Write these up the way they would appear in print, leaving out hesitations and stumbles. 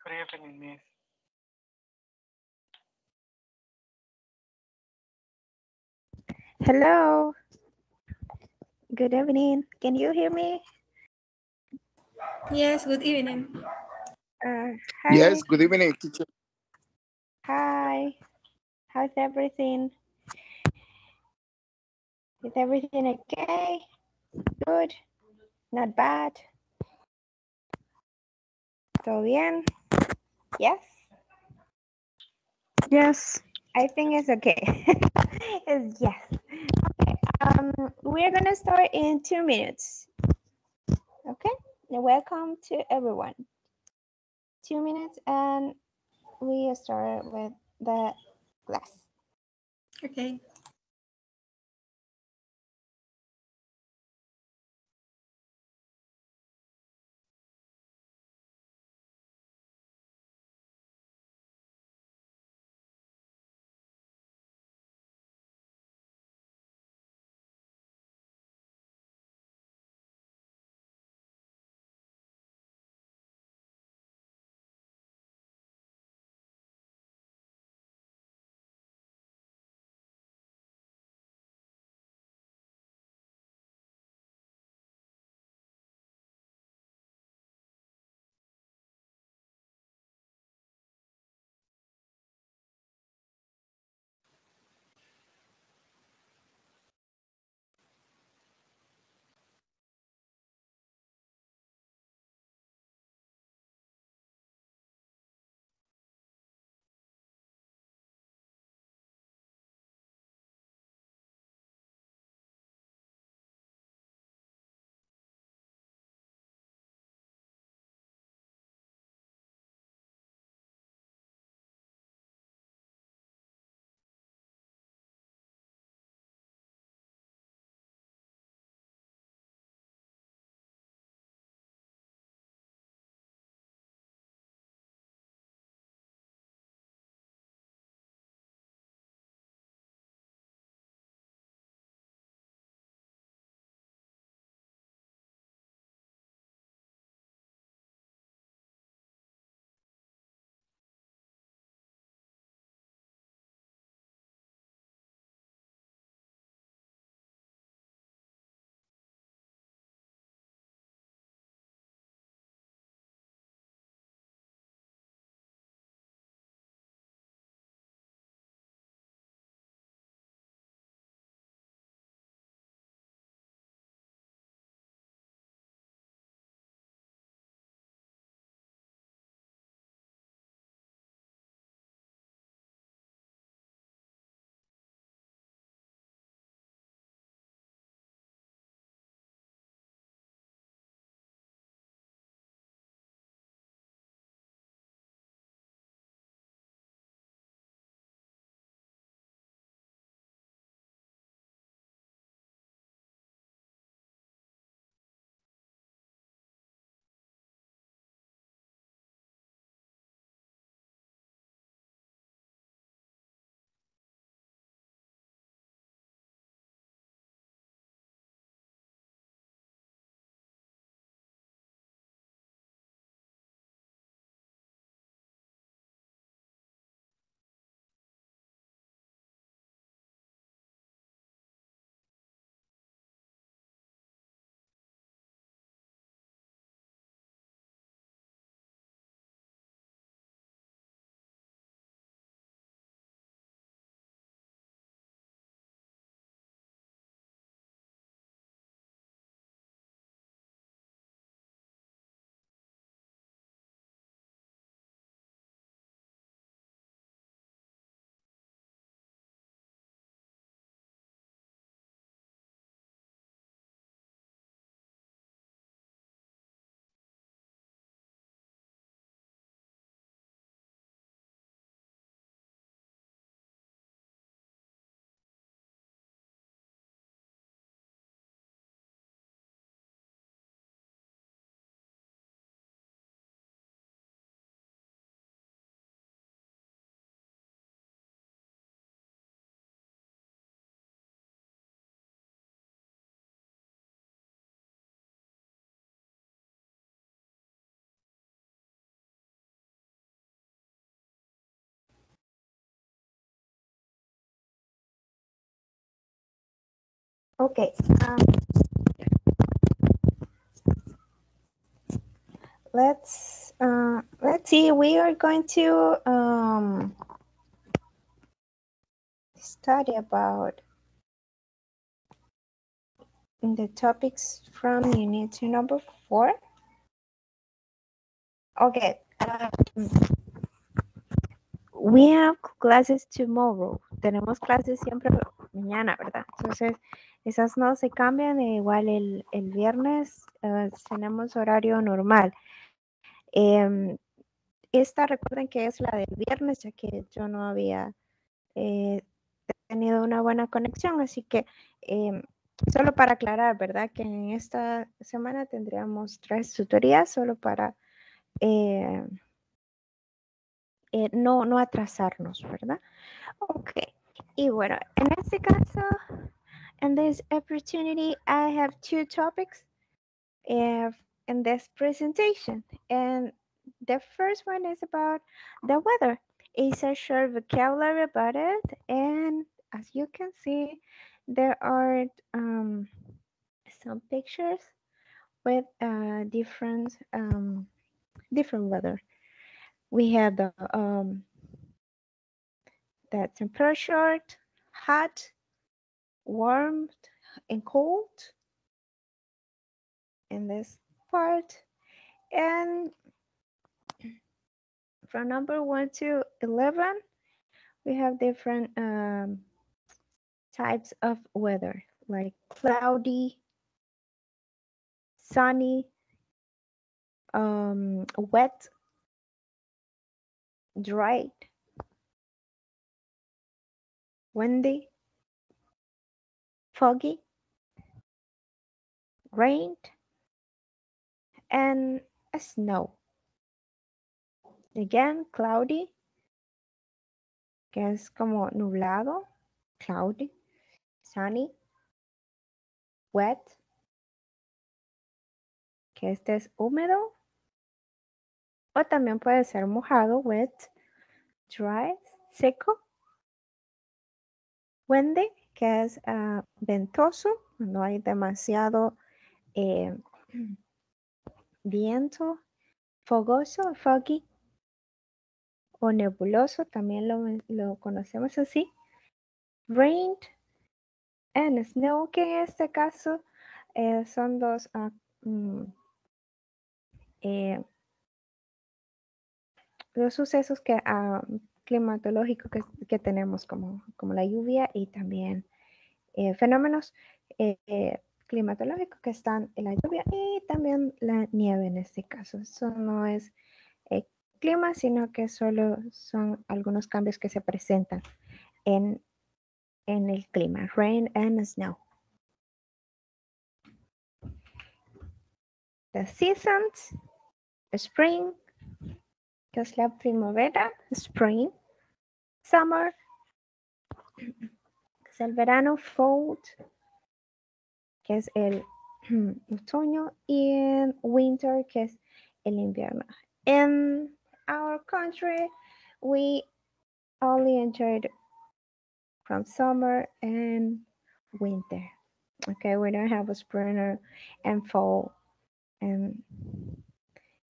Good evening, miss. Hello, good evening. Can you hear me? Yes, good evening. Uh, Yes, Hi, good evening, teacher. hi. How's everything? Is everything okay? Good? Not bad? ¿Todo bien? Yes? Yes. I think it's okay. It's yes. Okay. We're gonna start in 2 minutes. Okay. Welcome to everyone. 2 minutes and we start with the class. Okay. Okay. Let's see. We are going to study about the topics from unit number 4. Okay. We have classes tomorrow. Tenemos clases siempre mañana, ¿verdad? Entonces, esas no se cambian. Igual el viernes tenemos horario normal. Esta recuerden que es la del viernes, ya que yo no había tenido una buena conexión, así que solo para aclarar, ¿verdad? Que en esta semana tendríamos 3 tutorías solo para no atrasarnos, ¿verdad? Ok. Y bueno, en este caso, in this opportunity, I have 2 topics in this presentation. And the first one is about the weather. It's a short vocabulary about it. And as you can see, there are some pictures with different weather. We have the temperature, hot, warm, and cold in this part. And from number 1 to 11, we have different types of weather, like cloudy, sunny, wet, dry, windy, foggy, rain, and snow. Again, cloudy, que es como nublado, cloudy, sunny, wet, que este es húmedo, o también puede ser mojado, wet, dry, seco, windy, que es ventoso, no hay demasiado viento, fogoso, foggy, o nebuloso, también lo conocemos así, rain and snow, que en este caso son dos los sucesos climatológicos que tenemos, como la lluvia y también fenómenos climatológicos que están en la lluvia y también la nieve en este caso. Eso no es clima, sino que solo son algunos cambios que se presentan en el clima, rain and snow. The seasons, spring, que es la primavera, spring, summer, que es el verano, fall, que es el otoño, y en winter, que es el invierno. In our country, we only enjoyed from summer and winter. Okay, we don't have a spring and fall in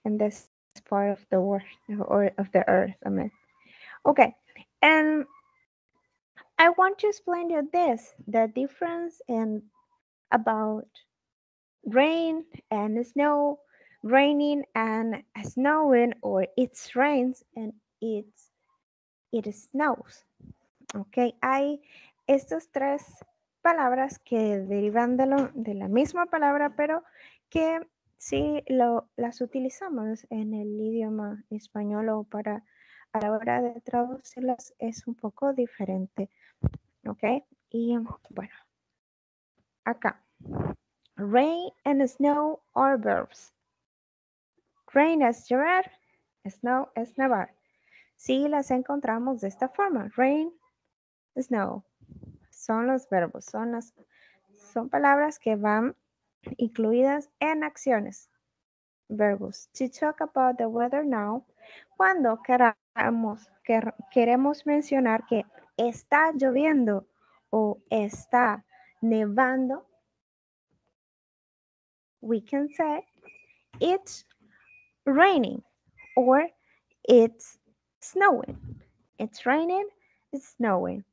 this part of the world or of the earth. I mean, okay, and I want to explain you this: the difference in about rain and snow, raining and snowing, or it rains and it snows. Ok, hay estas 3 palabras que derivan de la misma palabra, pero que sí las utilizamos en el idioma español o a la hora de traducirlas es un poco diferente. Ok, y bueno, acá. Rain and snow are verbs. Rain es llover, snow es nevar. Sí, las encontramos de esta forma. Rain, snow. Son los verbos, son palabras que van incluidas en acciones. Verbos. To talk about the weather now. Cuando queremos mencionar que está lloviendo o está nevando, we can say it's raining or it's snowing. It's raining, it's snowing.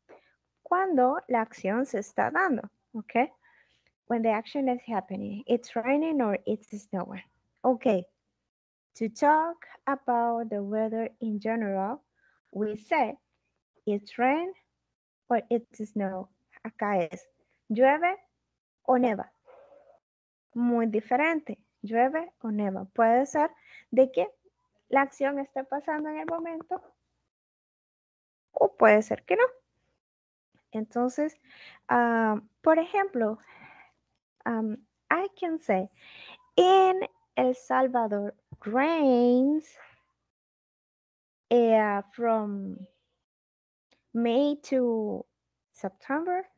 Cuando la acción se está dando, okay? When the action is happening, it's raining or it's snowing. Okay, to talk about the weather in general, we say it's rain or it's snow. Acá es llueve o neva. Muy diferente, llueve o neva. Puede ser de que la acción esté pasando en el momento o puede ser que no. Entonces, por ejemplo, I can say, in El Salvador, rains from May to September.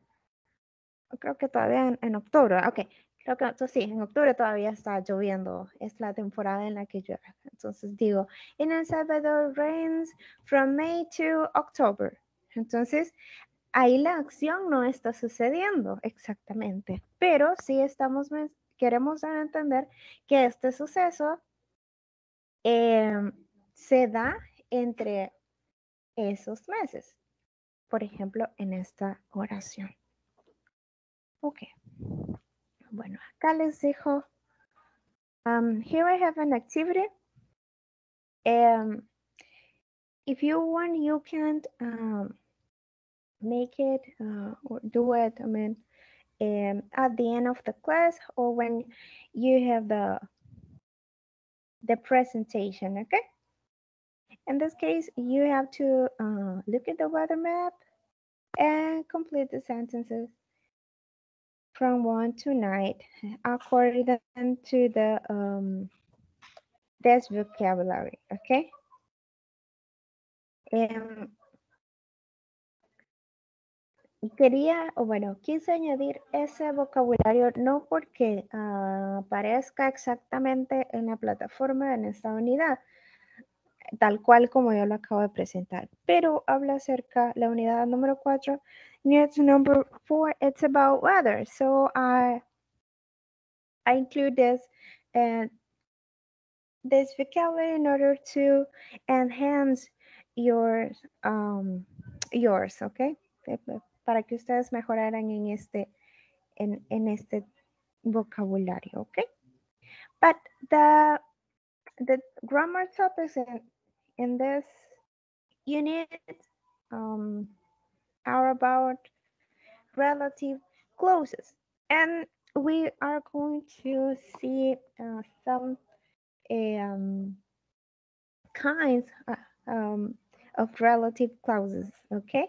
Creo que todavía en octubre. Ok, creo que entonces, sí, en octubre todavía está lloviendo. Es la temporada en la que llueve. Entonces digo, in El Salvador, rains from May to October. Entonces, ahí la acción no está sucediendo exactamente, pero sí queremos dar a entender que este suceso se da entre esos meses. Por ejemplo, en esta oración. Ok. Bueno, acá les dejo. Here I have an activity. If you want, you can make it or do it, I mean, at the end of the class or when you have the presentation, okay? In this case, you have to look at the weather map and complete the sentences from 1 to 9 according to this vocabulary, okay? Quise añadir ese vocabulario no porque aparezca exactamente en la plataforma en esta unidad, tal cual como yo lo acabo de presentar, pero habla acerca la unidad número 4, unit number 4, it's about weather, so I include this vocabulary in order to enhance yours, okay? Para que ustedes mejoraran en este vocabulario, okay? But the grammar topics in this unit are about relative clauses, and we are going to see some kinds of relative clauses, okay?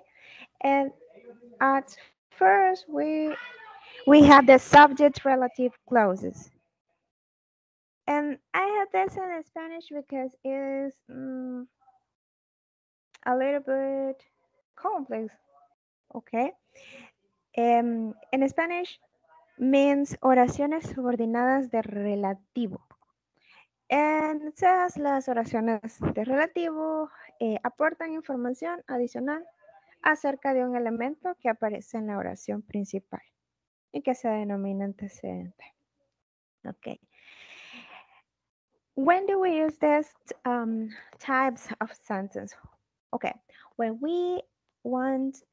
And at first, we have the subject relative clauses. And I have this in Spanish because it's a little bit complex, okay? En Spanish means oraciones subordinadas de relativo. Entonces, las oraciones de relativo aportan información adicional acerca de un elemento que aparece en la oración principal y que se denomina antecedente. Okay. When do we use these types of sentence? Okay, when we want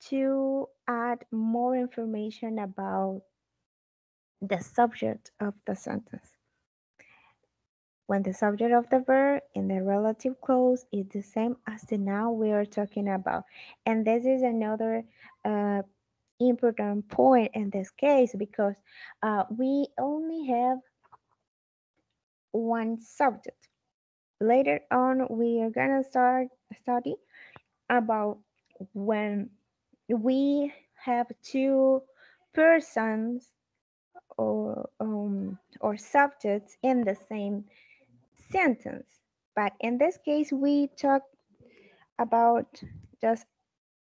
to add more information about the subject of the sentence. When the subject of the verb in the relative clause is the same as the noun we are talking about. And this is another important point in this case because we only have one subject. Later on, we are gonna study about when we have two persons or subjects in the same sentence. But in this case, we talk about just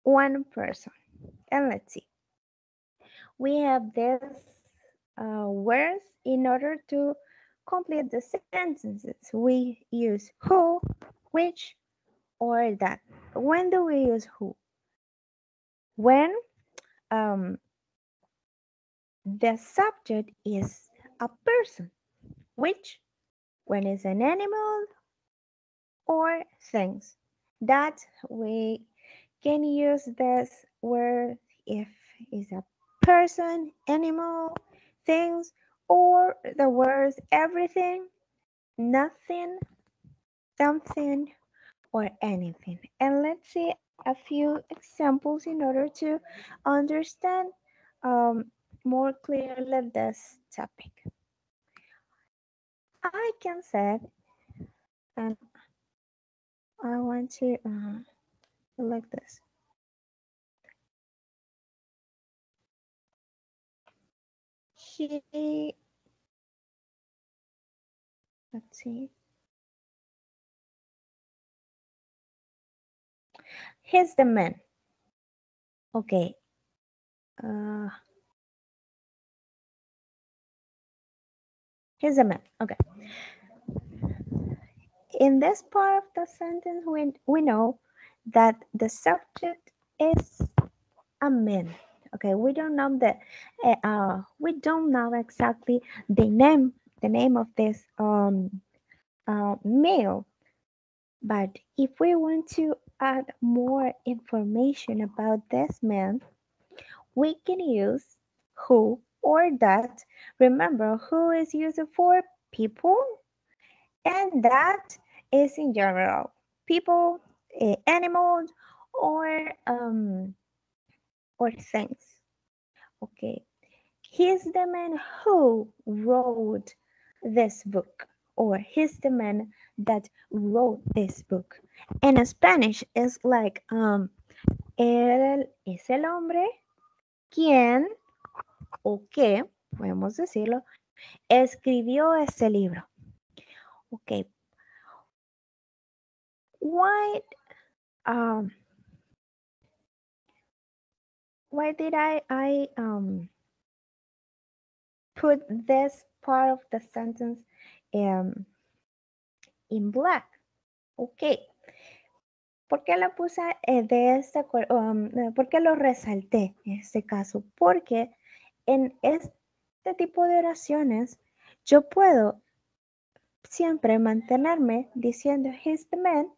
one person. And let's see. We have these words in order to complete the sentences. We use who, which, or that. When do we use who? When the subject is a person, which when it's an animal or things, that we can use this word if it's a person, animal, things, or the words everything, nothing, something, or anything. And let's see a few examples in order to understand more clearly this topic. I can say, and I want to like this. He, let's see. He's the man. Okay. Uh, he's the man. Okay. In this part of the sentence, we know that the subject is a man. Okay, we don't know exactly the name of this male. But if we want to add more information about this man, we can use who or that. Remember, who is used for people, and that is in general people, animals, or things. Okay, he's the man who wrote this book, or he's the man that wrote this book. In Spanish, it's like él es el hombre quien o que, podemos decirlo, escribió este libro. Okay, why um why did I put this part of the sentence in black? Okay, ¿por qué lo puse por qué lo resalté en este caso? Porque en este tipo de oraciones yo puedo siempre mantenerme diciendo he's the man,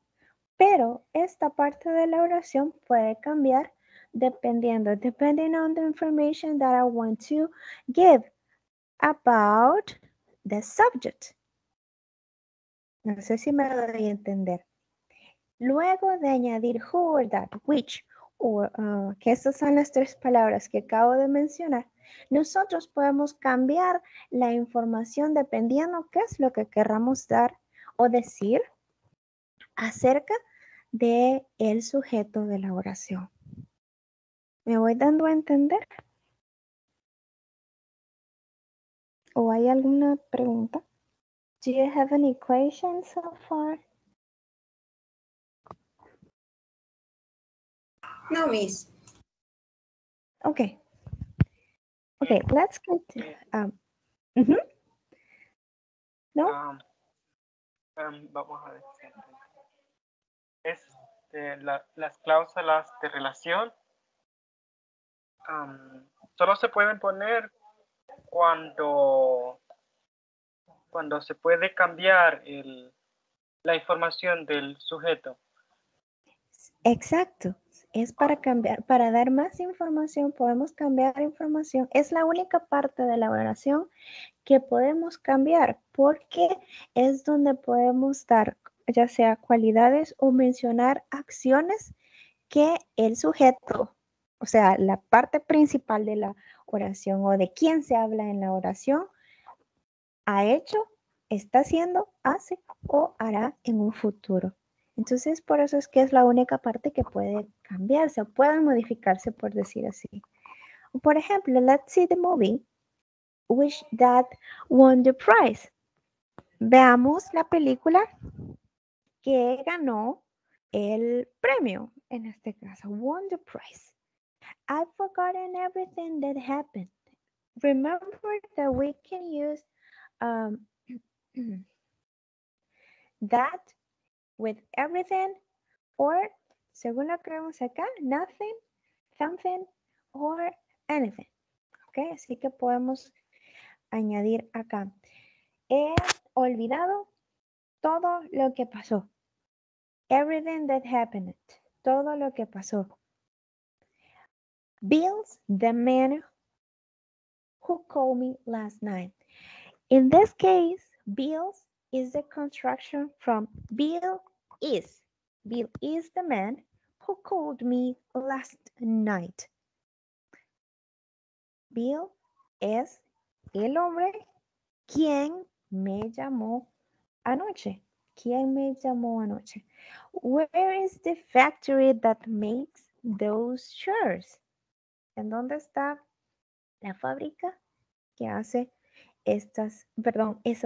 pero esta parte de la oración puede cambiar depending on the information that I want to give about the subject. No sé si me doy a entender. Luego de añadir who or that, which, que estas son las tres palabras que acabo de mencionar, nosotros podemos cambiar la información dependiendo qué es lo que querramos dar o decir acerca de el sujeto de la oración. ¿Me voy dando a entender? ¿O hay alguna pregunta? Do you have any questions so far? No, Miss. Okay. Okay, let's continue. Mhm. No? Vamos a ver. Las cláusulas de relación solo se pueden poner cuando se puede cambiar la información del sujeto. Exacto. Es para cambiar, para dar más información, podemos cambiar información. Es la única parte de la oración que podemos cambiar porque es donde podemos dar ya sea cualidades o mencionar acciones que el sujeto, o sea, la parte principal de la oración o de quién se habla en la oración, ha hecho, está haciendo, hace o hará en un futuro. Entonces, por eso es que es la única parte que puede cambiarse o puede modificarse, por decir así. Por ejemplo, let's see the movie Wish That Won the Prize. Veamos la película que ganó el premio, en este caso, won the prize. I've forgotten everything that happened. Remember that we can use that with everything or, según lo que vemos acá, nothing, something, or anything. ¿Ok? Así que podemos añadir acá. He olvidado todo lo que pasó. Everything that happened. Todo lo que pasó. Bill's the man who called me last night. In this case, Bill's is the construction from Bill is. Bill is the man who called me last night. Bill es el hombre quien me llamó anoche. ¿Quién me llamó anoche? Where is the factory that makes those chairs? ¿En dónde está la fábrica que hace esas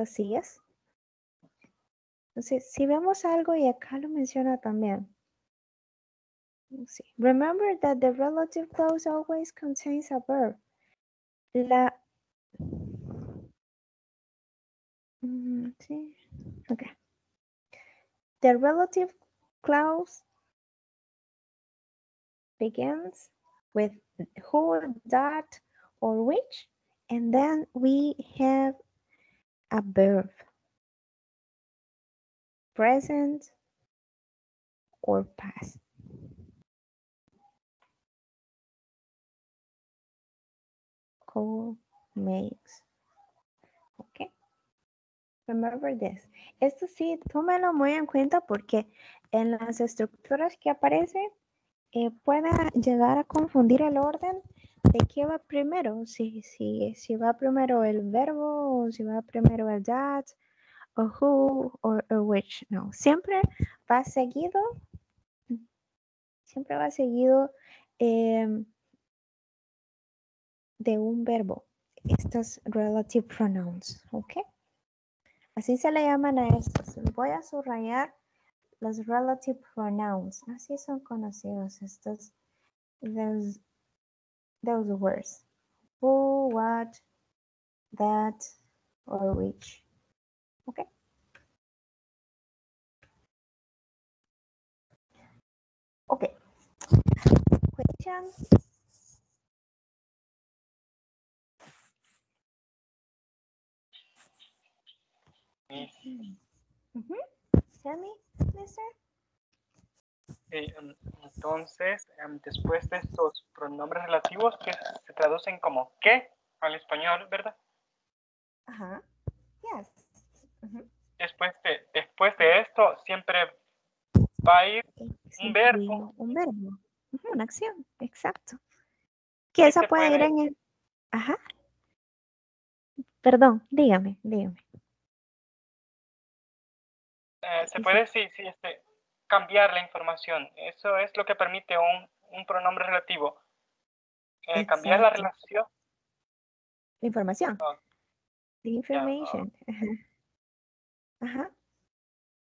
sillas? Entonces, si vemos algo y acá lo menciona también. Remember that the relative clause always contains a verb. Sí. Okay. The relative clause begins with who, that, or which, and then we have a verb, present or past. Who makes. Okay. Remember this. Esto sí, tómelo muy en cuenta porque en las estructuras que aparecen puede llegar a confundir el orden de qué va primero. Si va primero el verbo o si va primero el that o who or which. No, siempre va seguido de un verbo. Estos relative pronouns, ¿ok? Así se le llaman a estos. Voy a subrayar los relative pronouns. Así son conocidos estos, those words. Who, what, that, or which. Okay. Okay. Question. Tell me, mister. Entonces, después de estos pronombres relativos que se traducen como ¿qué? Al español, ¿verdad? Ajá. Yes. Después de esto, siempre va a ir un verbo. Un verbo. Una acción, exacto. Que esa puede ir en el... Ajá. Perdón, dígame. Se puede, sí, cambiar la información. Eso es lo que permite un pronombre relativo. Cambiar la relación. La información. Oh, The information. Ajá.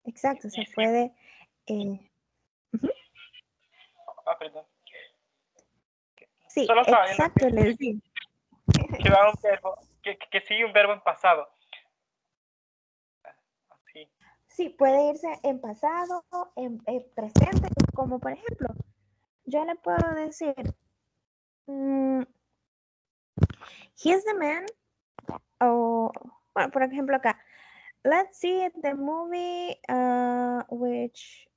Exacto, se puede... Perdón. Sí, Solo exacto, les digo. Que va un verbo, que sigue un verbo en pasado. Así. Sí, puede irse en pasado, en presente, como por ejemplo, yo le puedo decir, he's the man, o, bueno, por ejemplo acá, let's see the movie which,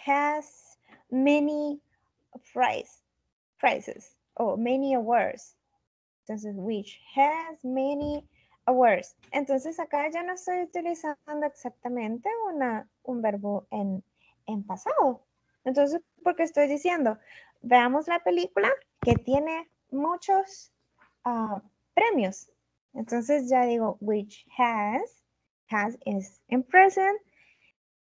has many phrases, o many words. Entonces, which has many awards. Entonces, acá ya no estoy utilizando exactamente un verbo en pasado. Entonces, porque estoy diciendo, veamos la película que tiene muchos premios. Entonces, ya digo, which has is in present,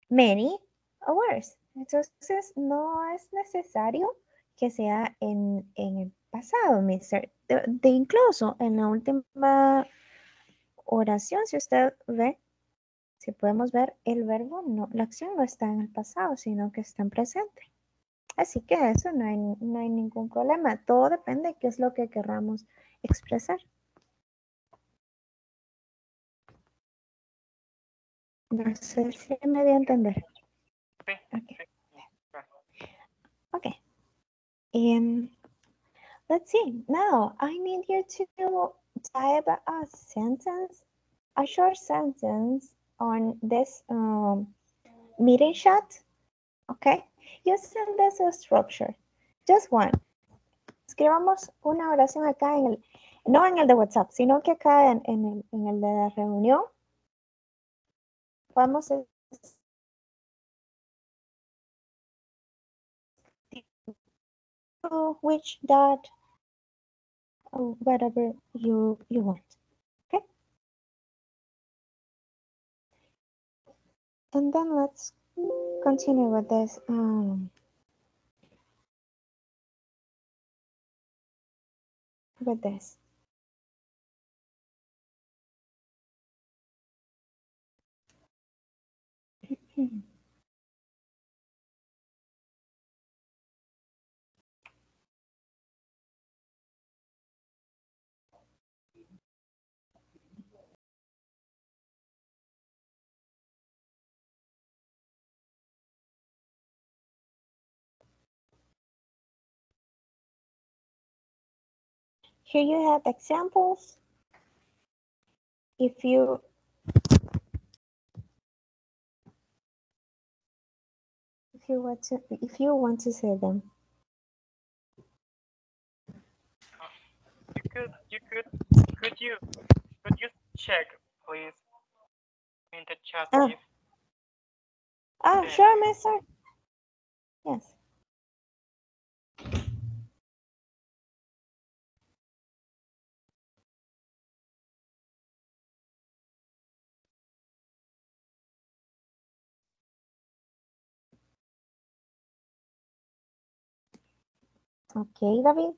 many awards. Entonces, no es necesario que sea en el pasado, mister. De incluso en la última oración, si usted ve, si podemos ver el verbo, no, la acción no está en el pasado, sino que está en presente. Así que eso no hay ningún problema. Todo depende de qué es lo que querramos expresar. No sé si me voy a entender. Sí, Okay. sí. Okay. Let's see. Now I need you to type a sentence, a short sentence on this meeting chat. Okay. Using this structure. Just one. Escribamos una oración acá no en el de WhatsApp, sino que acá en el de la reunión. Vamos a which dot or whatever you want. Okay. And then let's continue with this. With this. Here you have examples. If you want to say them. Could you check, please, in the chat if Sure, mister. Yes. Okay, David.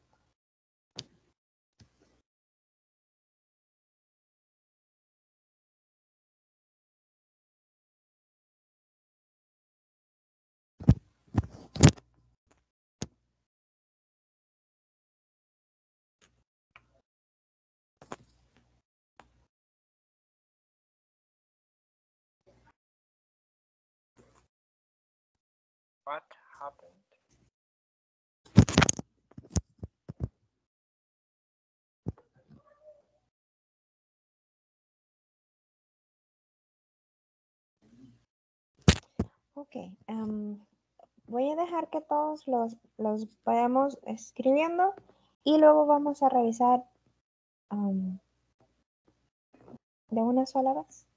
what happened. Okay. Voy a dejar que todos los vayamos escribiendo y luego vamos a revisar de una sola vez.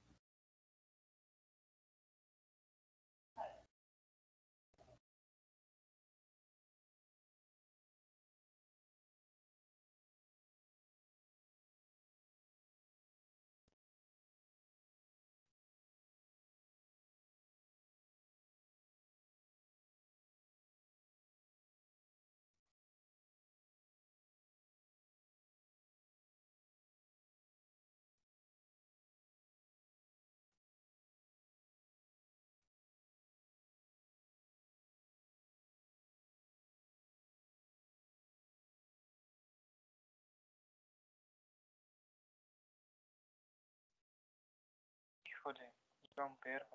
Híjole, iba un perro.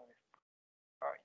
Ay.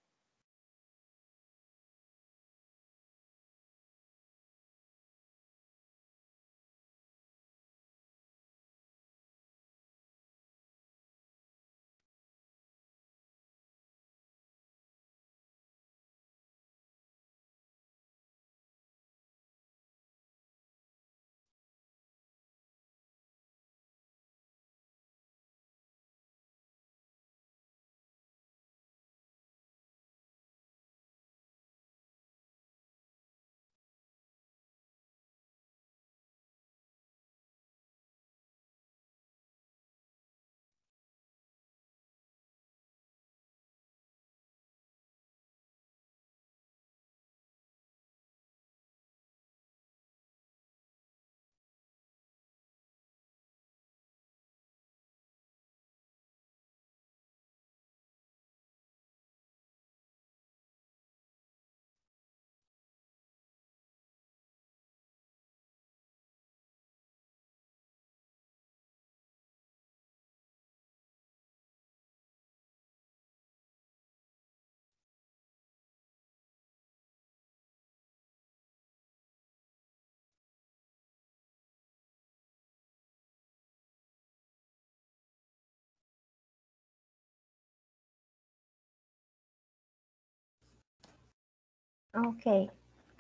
Okay.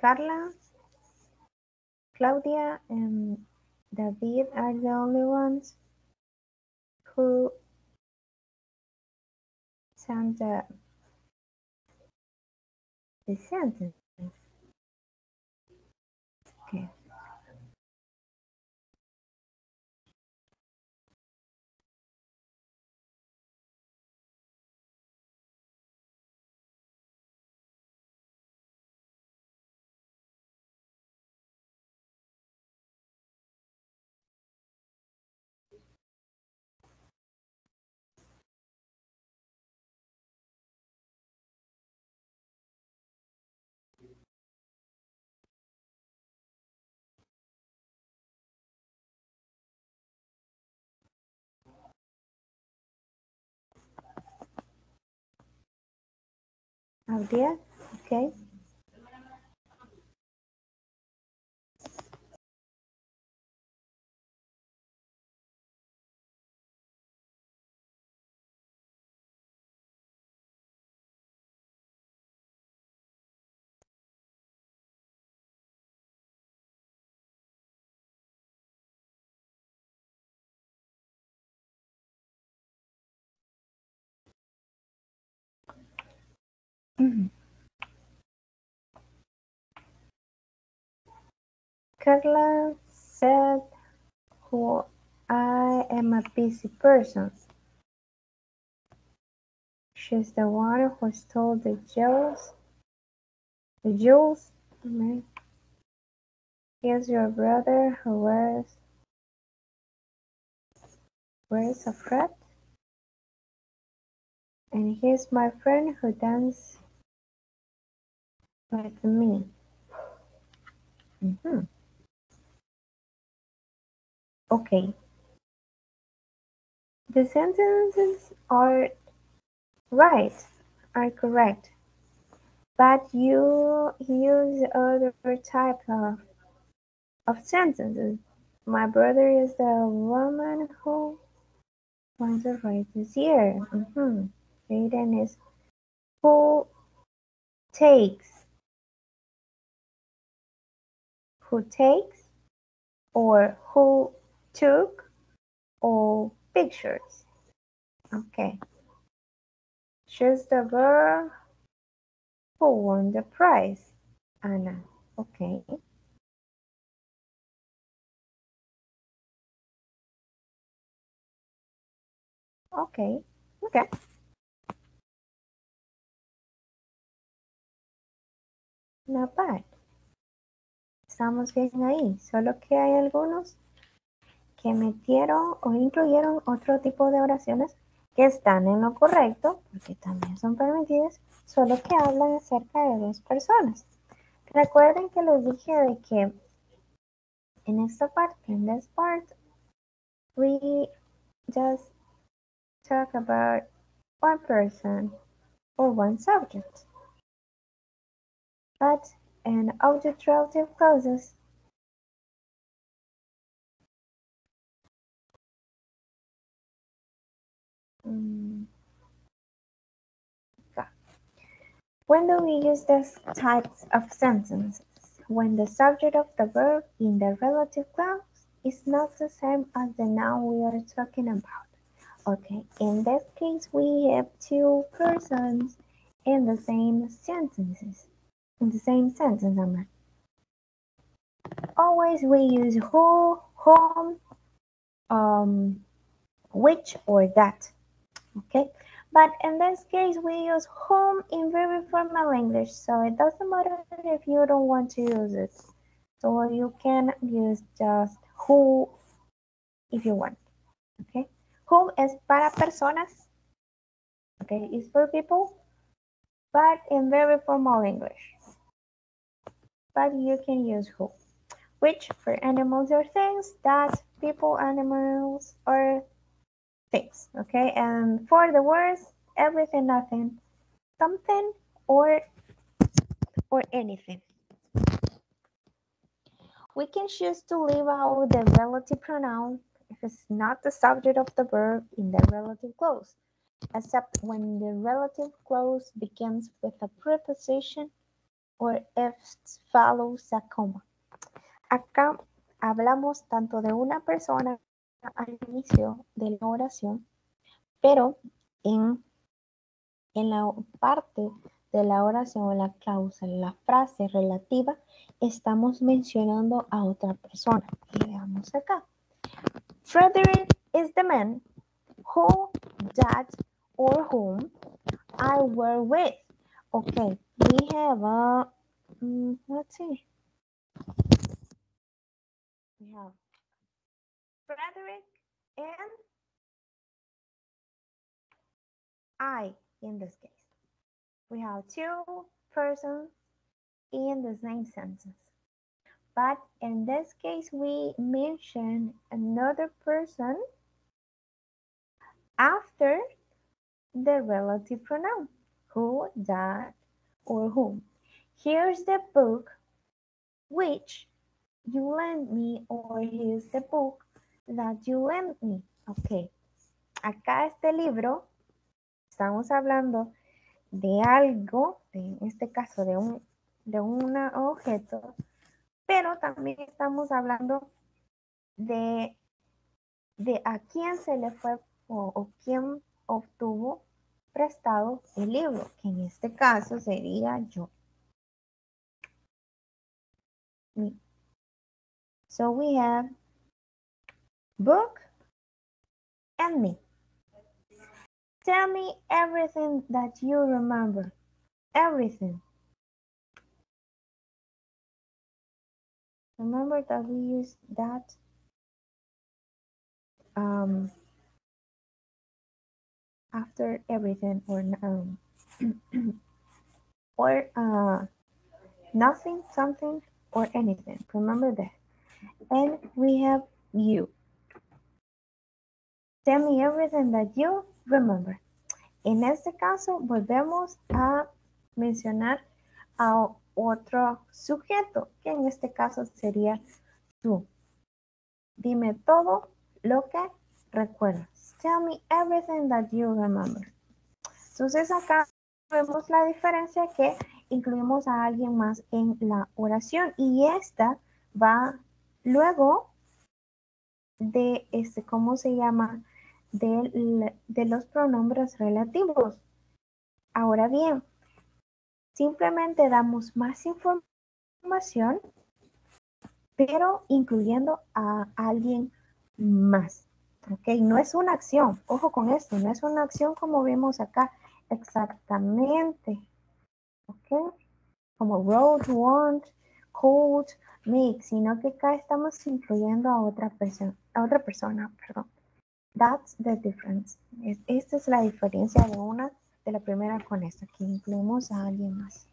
Carla, Claudia, and David are the only ones who sent the sentence. Okay. Claudia, okay. Mhm. Carla said, "Who I am a busy person." She's the one who stole the jewels. The jewels. Here's your brother who wears a fret. And here's my friend who dances with me. Mhm. Okay. The sentences are right, are correct. But you use other type of sentences. My brother is the woman who wants a raise this year. Jaden is who takes, or who took all pictures. Okay. She's the girl who won the prize. Anna. Okay. Okay. Okay. Not bad. Estamos bien ahí. Solo que hay algunos que metieron o incluyeron otro tipo de oraciones que están en lo correcto, porque también son permitidas, solo que hablan acerca de dos personas. Recuerden que les dije de que en esta parte, in this part, we just talk about one person or one subject. But in object relative clauses, when do we use these types of sentences? When the subject of the verb in the relative clause is not the same as the noun we are talking about. Okay, in this case, we have two persons in the same sentences. In the same sentence, always we use who, whom, which, or that. Okay, but in this case we use whom in very formal English, so it doesn't matter if you don't want to use it. So you can use just who if you want. Okay, whom is para personas. Okay, it's for people, but in very formal English. But you can use who. Which for animals or things, that people, animals, or things. Okay, and for the words, everything, nothing, something, or anything. We can choose to leave out the relative pronoun if it's not the subject of the verb in the relative clause, except when the relative clause begins with a preposition or if follows a comma. Acá hablamos tanto de una persona al inicio de la oración, pero en la parte de la oración, en la cláusula, en la frase relativa, estamos mencionando a otra persona. Y veamos acá. Frederick is the man who, that, or whom I were with. Okay, we have a, let's see. We have Frederick and I in this case. We have two persons in the same sentence. But in this case, we mention another person after the relative pronoun. Who, that, or whom. Here's the book which you lent me, or here's the book that you lent me. Ok. Acá este libro, estamos hablando de algo, en este caso de un objeto, pero también estamos hablando de a quién se le fue o quién obtuvo prestado el libro, que en este caso sería yo. Me. So we have book and me. Tell me everything that you remember. Everything. Remember that we use that after everything or nothing, something, or anything. Remember that. And we have you. Tell me everything that you remember. En este caso, volvemos a mencionar a otro sujeto, que en este caso sería tú. Dime todo lo que recuerdas. Tell me everything that you remember. Entonces acá vemos la diferencia que incluimos a alguien más en la oración y esta va luego de ¿cómo se llama? De los pronombres relativos. Ahora bien, simplemente damos más información, pero incluyendo a alguien más. ¿Ok? No es una acción. Ojo con esto. No es una acción como vemos acá exactamente. ¿Ok? Como wrote, want, could, make. Sino que acá estamos incluyendo a otra persona. Perdón. That's the difference. Esta es la diferencia de la primera con esta. Que incluimos a alguien más.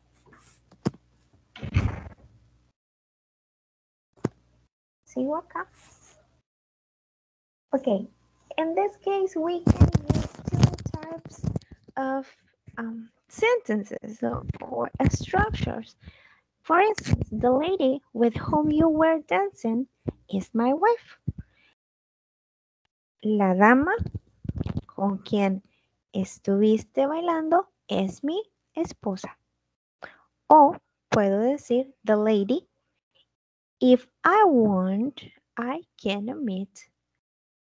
¿Sigo acá? Okay, in this case, we can use two types of sentences or structures. For instance, the lady with whom you were dancing is my wife. La dama con quien estuviste bailando es mi esposa. O puedo decir, the lady, if I want, I can omit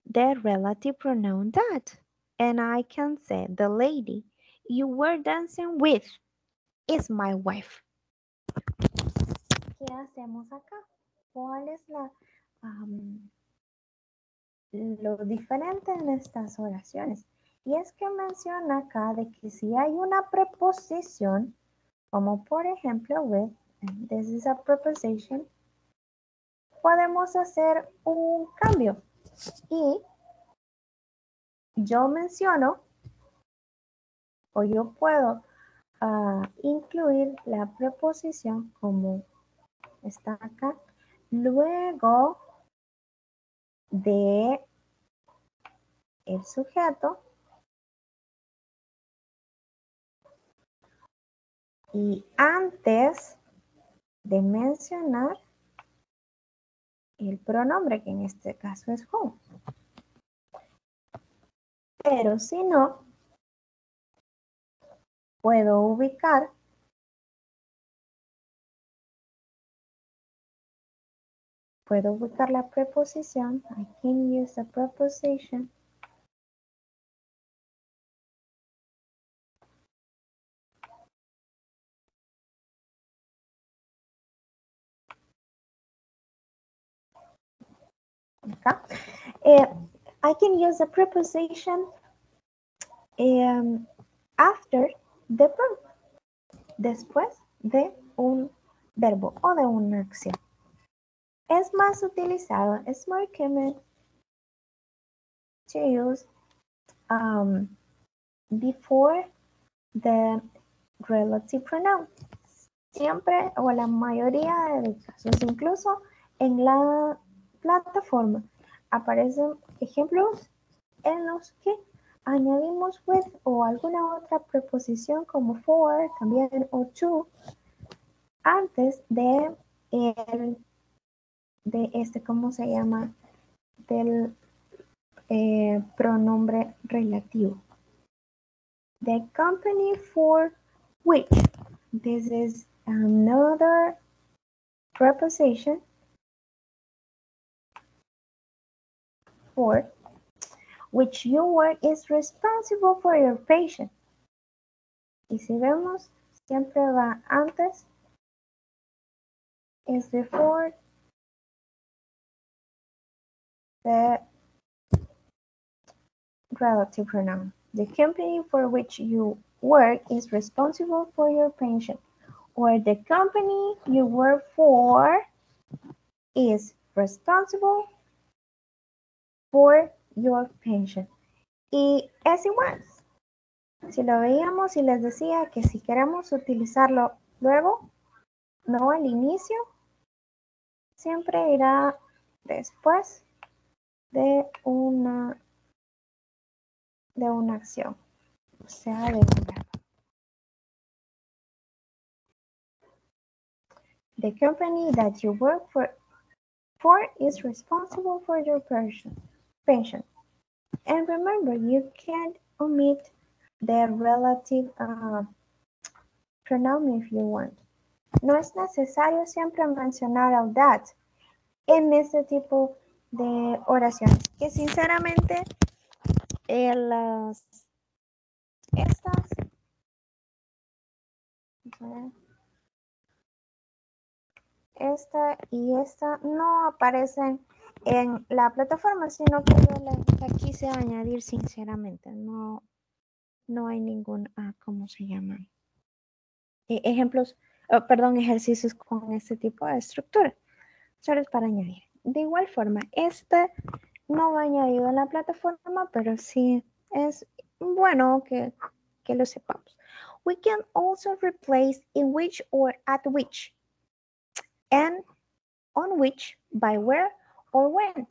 the relative pronoun that. And I can say, the lady you were dancing with is my wife. ¿Qué hacemos acá? ¿Cuál es lo diferente en estas oraciones? Y es que menciona acá de que si hay una preposición, como por ejemplo with, and this is a preposition, podemos hacer un cambio. Y yo menciono, o yo puedo incluir la preposición como está acá, luego de el sujeto y antes de mencionar el pronombre, que en este caso es who. Pero si no, puedo ubicar puedo ubicar la preposición. I can use the preposition. Acá. I can use the preposition after the verb. Después de un verbo o de una acción. Es más utilizado, es more common to use before the relative pronoun. Siempre o la mayoría de casos, incluso en la plataforma, aparecen ejemplos en los que añadimos with o alguna otra preposición como for, también o to, antes de ¿cómo se llama? Del pronombre relativo. The company for which. This is another preposition for which you work is responsible for your patient. Y si vemos, siempre va antes, is before the relative pronoun. The company for which you work is responsible for your pension. Or the company you work for is responsible for your pension. Y es igual. Si lo veíamos y les decía que si queremos utilizarlo luego, no al inicio, siempre irá después de una acción, o sea, de un verbo. The company that you work for is responsible for your pension. And remember, you can't omit the relative pronoun if you want. No es necesario siempre mencionar el that en este tipo de oraciones, que sinceramente esta y esta no aparecen en la plataforma, sino que yo la quise añadir sinceramente. No hay ningún, ¿cómo se llama? Ejercicios con este tipo de estructura. Solo es para añadir. De igual forma, este no va añadido en la plataforma, pero sí es bueno que lo sepamos. We can also replace in which or at which, and on which, by where or when.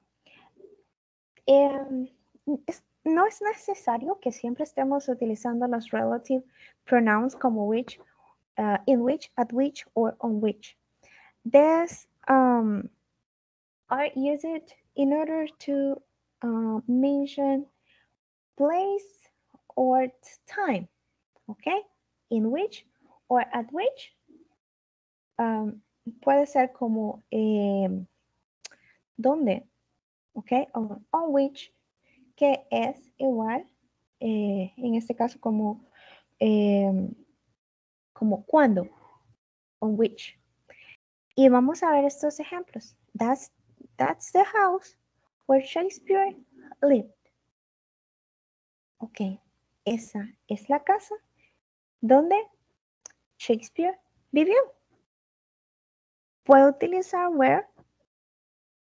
No es necesario que siempre estemos utilizando los relative pronouns como which, in which, at which, or on which. These are used in order to mention place or time, okay? In which or at which puede ser como ¿dónde? Okay, on which, que es igual, en este caso como cuándo, on which. Y vamos a ver estos ejemplos. That's the house where Shakespeare lived. Ok, esa es la casa donde Shakespeare vivió. Puedo utilizar where,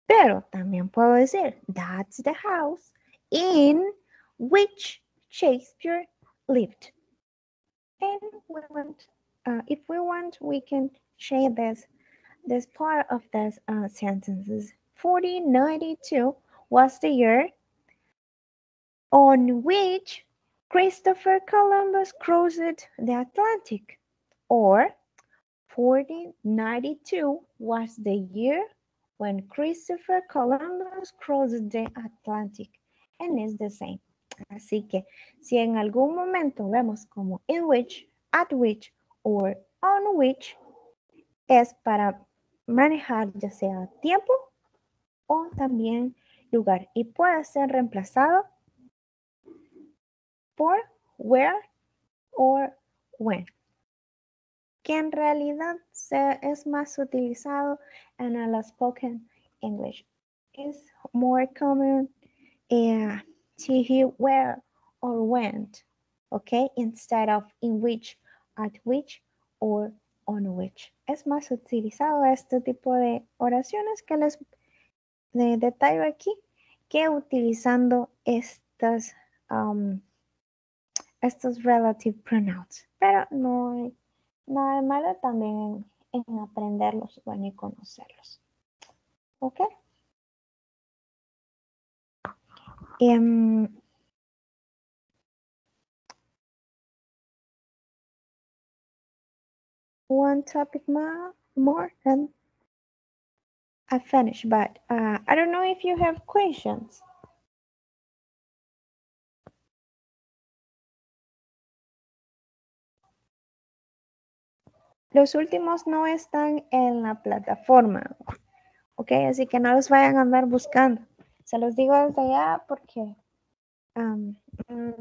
pero también puedo decir that's the house in which Shakespeare lived. And if we want, we can change this part of these sentences. 1492 was the year on which Christopher Columbus crossed the Atlantic. Or 1492 was the year when Christopher Columbus crossed the Atlantic. And it's the same. Así que si en algún momento vemos como in which, at which, or on which, es para manejar ya sea tiempo o también lugar. Y puede ser reemplazado por where or when, que en realidad es más utilizado en el spoken English. It's more common to hear where or when, okay, instead of in which, at which, or on which. Es más utilizado este tipo de oraciones que les detallo aquí que utilizando estos relative pronouns. Pero no hay nada de malo también en aprenderlos o en conocerlos. ¿Ok? One topic more and I finish, but I don't know if you have questions. Los últimos no están en la plataforma, ¿ok? Así que no los vayan a andar buscando. Se los digo desde ya porque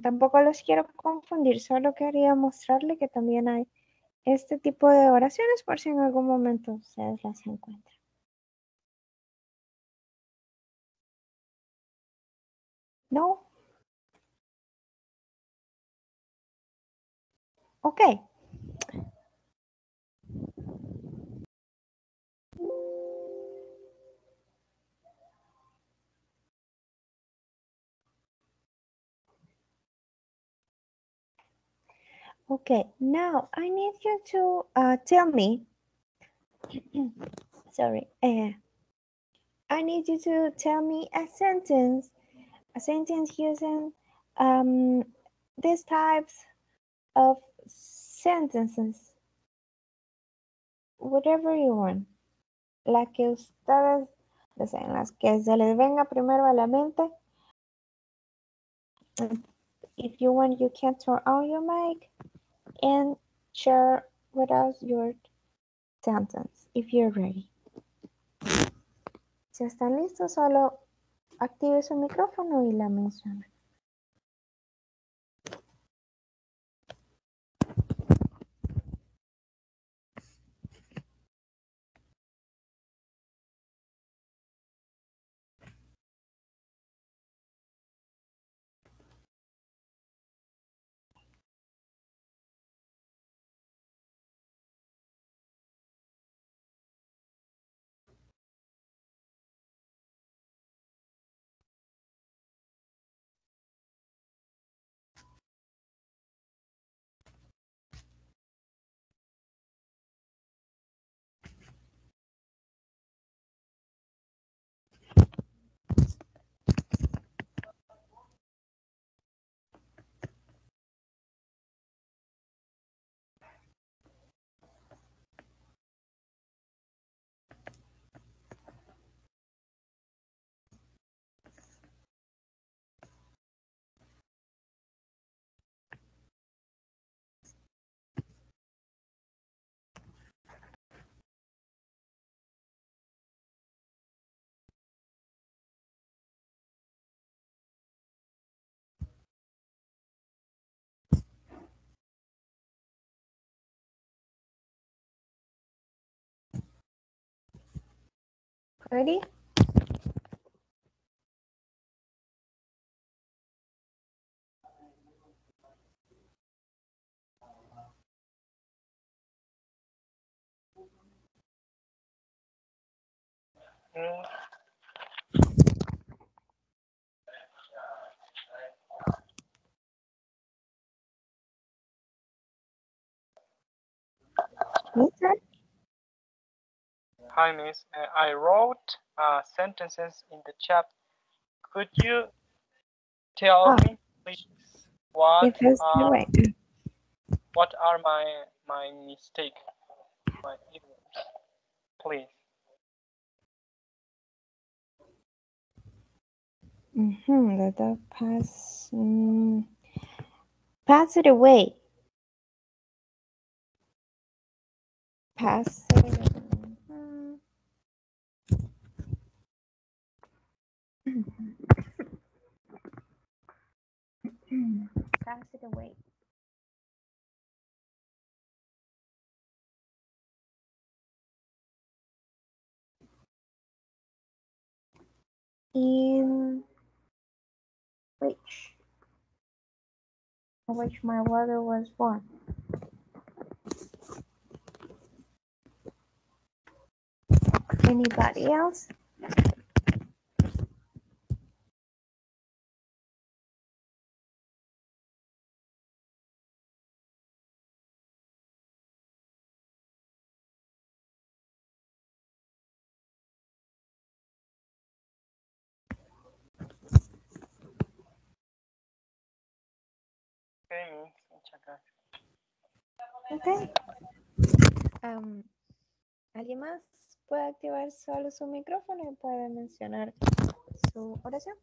tampoco los quiero confundir. Solo quería mostrarle que también hay este tipo de oraciones por si en algún momento ustedes las encuentran. ¿No? Ok. Okay, now I need you to tell me, sorry, I need you to tell me a sentence using these types of sentences, whatever you want, la que ustedes deseen, las que se les venga primero a la mente. If you want, you can turn on your mic and share with us your sentence, if you're ready. Si están listos, solo active su micrófono y la menciona. Ready? Mister? Hi, Miss. I wrote sentences in the chat. Could you tell me, please, what are my mistakes, my errors, please? Let that pass. Pass it away. Pass it. Pass it away. In which my brother was born. Anybody else? Okay, muchas gracias. Okay. ¿Alguien más puede activar solo su micrófono y puede mencionar su oración?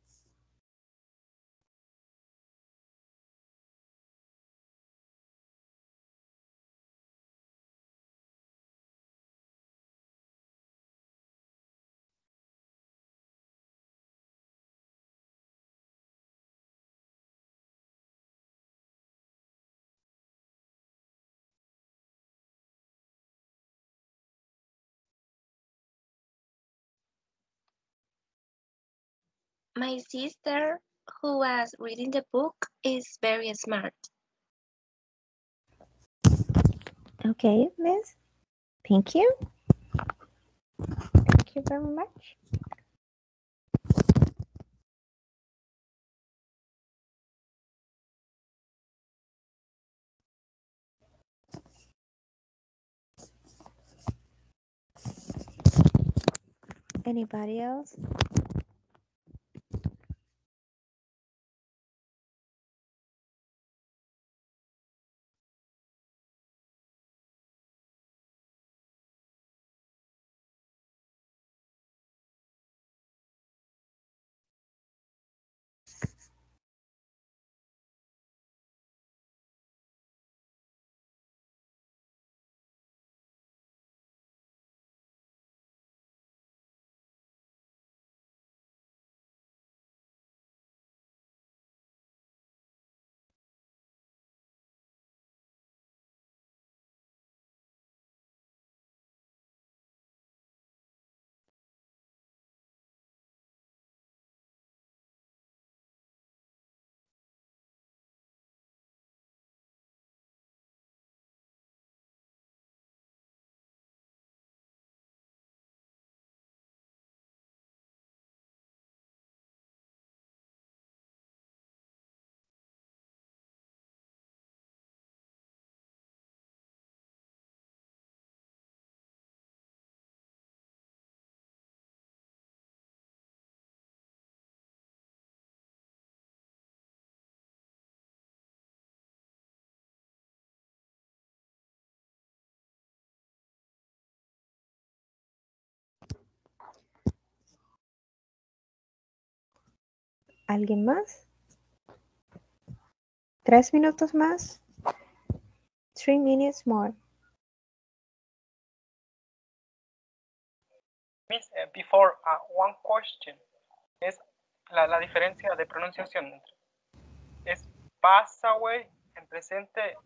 My sister, who was reading the book, is very smart. Okay, Miss. Thank you. Thank you very much. Anybody else? ¿Alguien más? 3 minutos más. 3 minutes more. Miss, before one question, es la diferencia de pronunciación. Es pass away en presente,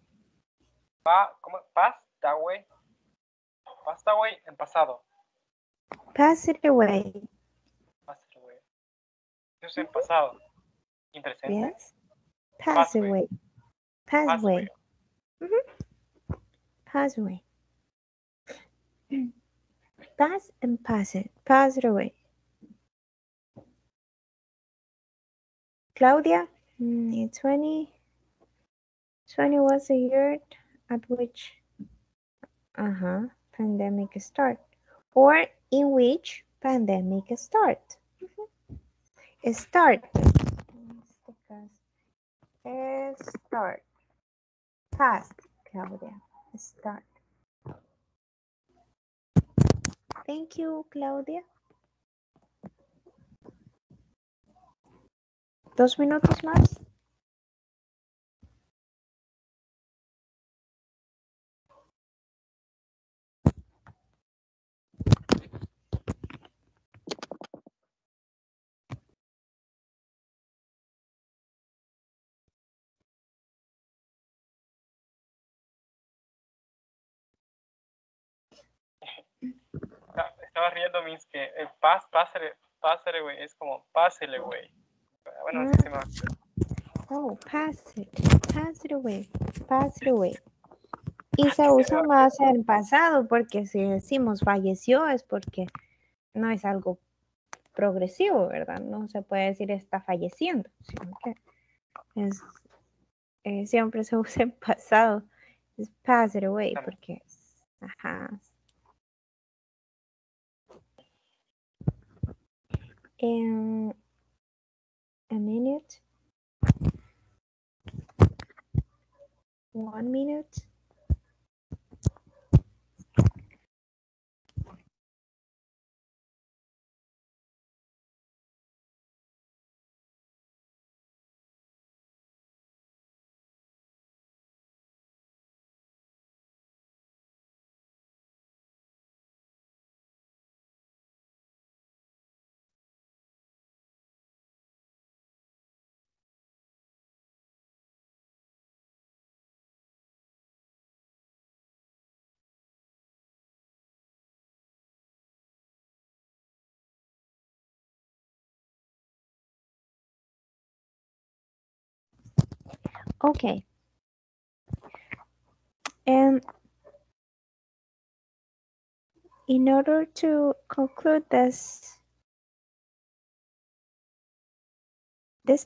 ¿cómo? Passed away en pasado. Pass it away. Passed away. Eso es en pasado. ¿Y en presente? Yes. Pass away. Pass Pass away. away. Pass away. Pass and pass it. Pass it away. Claudia, 2020 was the year at which pandemic start, or in which pandemic start. Start. Start. Past, Claudia. Start. Thank you, Claudia. 2 minutos más. estaba riendo, mis que el pásale, güey, es como pásele, güey. Bueno, no sé si me va a entender. Oh, pass it away, pass it away. Y se Sí, usa más en pasado porque si decimos falleció es porque no es algo progresivo, ¿verdad? No se puede decir está falleciendo, sino que es, siempre se usa en pasado. Es pass it away porque ajá. In a minute, 1 minute. Okay. And in order to conclude this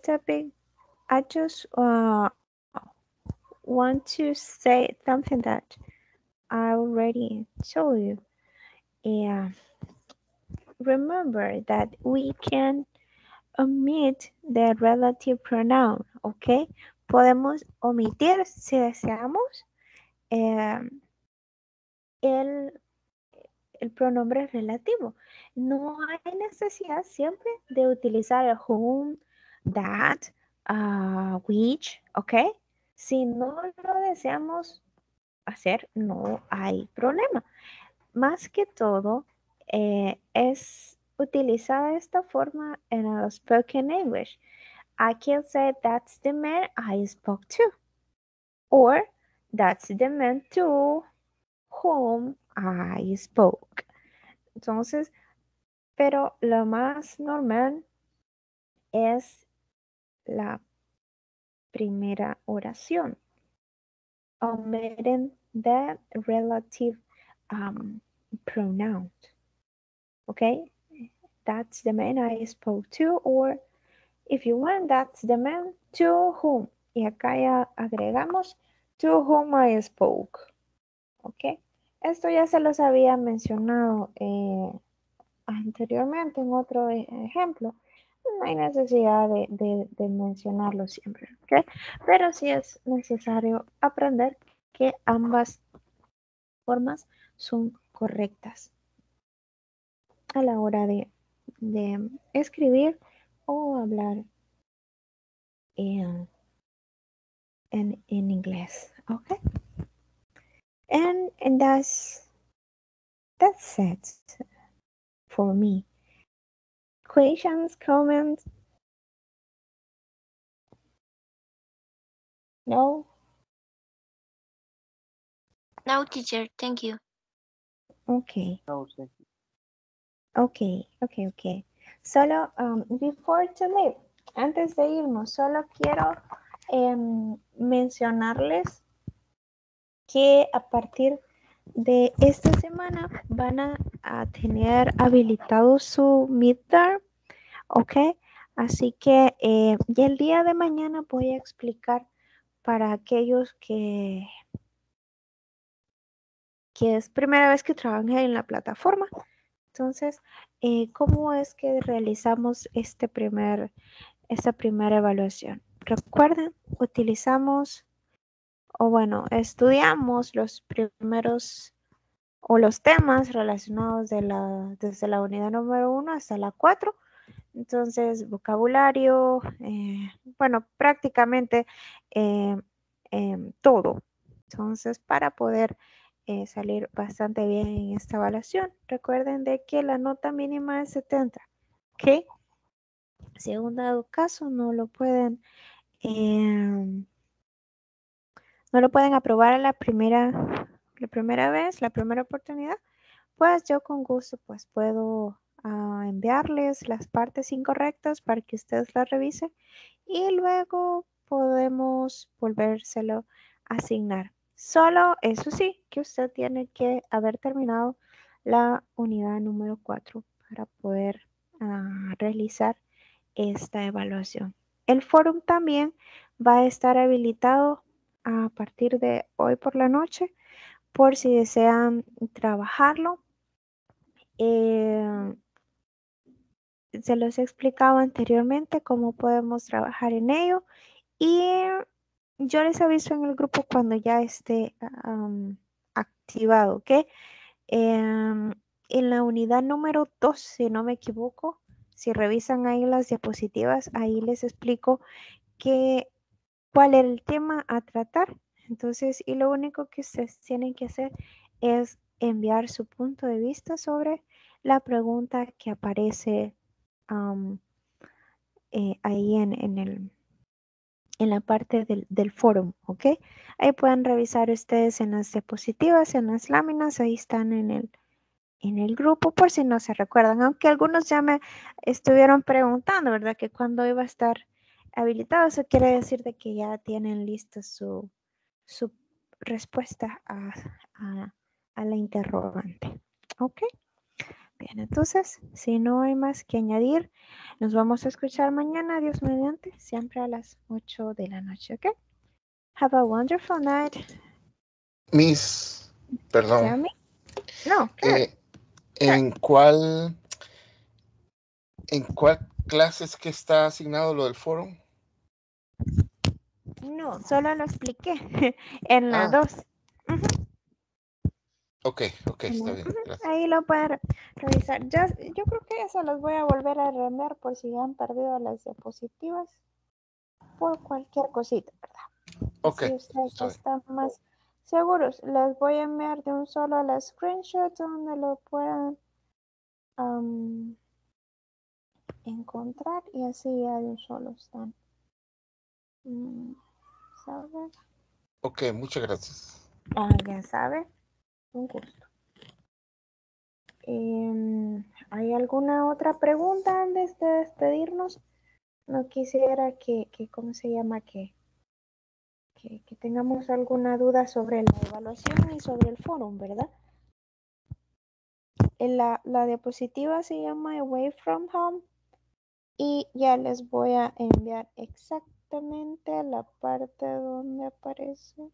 topic, I just want to say something that I already told you. Yeah. Remember that we can omit the relative pronoun, ¿ok? Podemos omitir, si deseamos, el pronombre relativo. No hay necesidad siempre de utilizar el whom, that, which, ¿ok? Si no lo deseamos hacer, no hay problema. Más que todo, es utilizada esta forma en el spoken English. I can say that's the man I spoke to. Or that's the man to whom I spoke. Entonces, pero lo más normal es la primera oración. Omitting the relative pronoun. Okay? That's the man I spoke to, or if you want, that's the man to whom. Y acá ya agregamos to whom I spoke. ¿Ok? Esto ya se los había mencionado anteriormente en otro ejemplo. No hay necesidad de mencionarlo siempre, ¿ok? Pero sí es necesario aprender que ambas formas son correctas a la hora de escribir o hablar en inglés, ¿ok? And that's it for me. Questions, comments? No? No, teacher, thank you. Okay. No, thank you. Okay. Solo, before to leave, antes de irnos, solo quiero mencionarles que a partir de esta semana van a tener habilitado su midterm, ¿ok? Así que ya el día de mañana voy a explicar para aquellos que es primera vez que trabajan en la plataforma. Entonces, ¿cómo es que realizamos esta primera evaluación? Recuerden, estudiamos los primeros o los temas relacionados desde la unidad número 1 hasta la 4. Entonces, vocabulario, prácticamente todo. Entonces, para poder salir bastante bien en esta evaluación, recuerden de que la nota mínima es 70. ¿Ok? Si en un dado caso no lo pueden aprobar a la primera vez, la primera oportunidad, pues yo con gusto pues puedo enviarles las partes incorrectas para que ustedes las revisen y luego podemos volvérselo a asignar. Solo eso sí, que usted tiene que haber terminado la unidad número 4 para poder realizar esta evaluación. El fórum también va a estar habilitado a partir de hoy por la noche por si desean trabajarlo. Se los he explicado anteriormente cómo podemos trabajar en ello y yo les aviso en el grupo cuando ya esté activado, ¿ok? En la unidad número 2, si no me equivoco, si revisan ahí las diapositivas, ahí les explico cuál era el tema a tratar. Entonces, y lo único que ustedes tienen que hacer es enviar su punto de vista sobre la pregunta que aparece ahí en la parte del foro, ¿ok? Ahí pueden revisar ustedes en las diapositivas, en las láminas, ahí están en el grupo por si no se recuerdan, aunque algunos ya me estuvieron preguntando, ¿verdad? Que cuándo iba a estar habilitado, eso quiere decir de que ya tienen lista su respuesta a la interrogante, ¿ok? Bien, entonces, si no hay más que añadir, nos vamos a escuchar mañana, Dios mediante, siempre a las 8 de la noche, ¿ok? Have a wonderful night. Miss, perdón. Tell me. No, claro. ¿En cuál clase es que está asignado lo del foro? No, solo lo expliqué en la 2. Ok, está bien. Gracias. Ahí lo pueden revisar. Yo creo que eso los voy a volver a reenviar por si han perdido las diapositivas. Por cualquier cosita, ¿verdad? Ok, Así ustedes está bien. están más seguros. Les voy a enviar de un solo las screenshots donde lo puedan encontrar y así ya de un solo están. ¿Sabe? Ok, muchas gracias. Ya sabe. Un gusto. ¿Hay alguna otra pregunta antes de despedirnos? No quisiera que ¿cómo se llama? Que tengamos alguna duda sobre la evaluación y sobre el foro, ¿verdad? La diapositiva se llama Away from Home y ya les voy a enviar exactamente la parte donde aparece.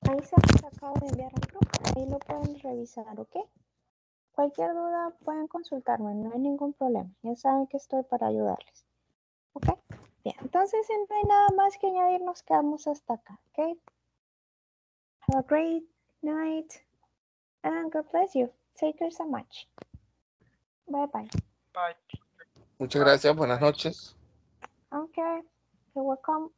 Ahí se los acabo de enviar al grupo, ahí lo pueden revisar, ¿ok? Cualquier duda pueden consultarme, no hay ningún problema. Ya saben que estoy para ayudarles. ¿Ok? Bien, entonces si no hay nada más que añadir, nos quedamos hasta acá. ¿Ok? Have a great night and God bless you. Take care so much. Bye bye. Bye. Muchas gracias. Buenas noches. Okay, you're welcome.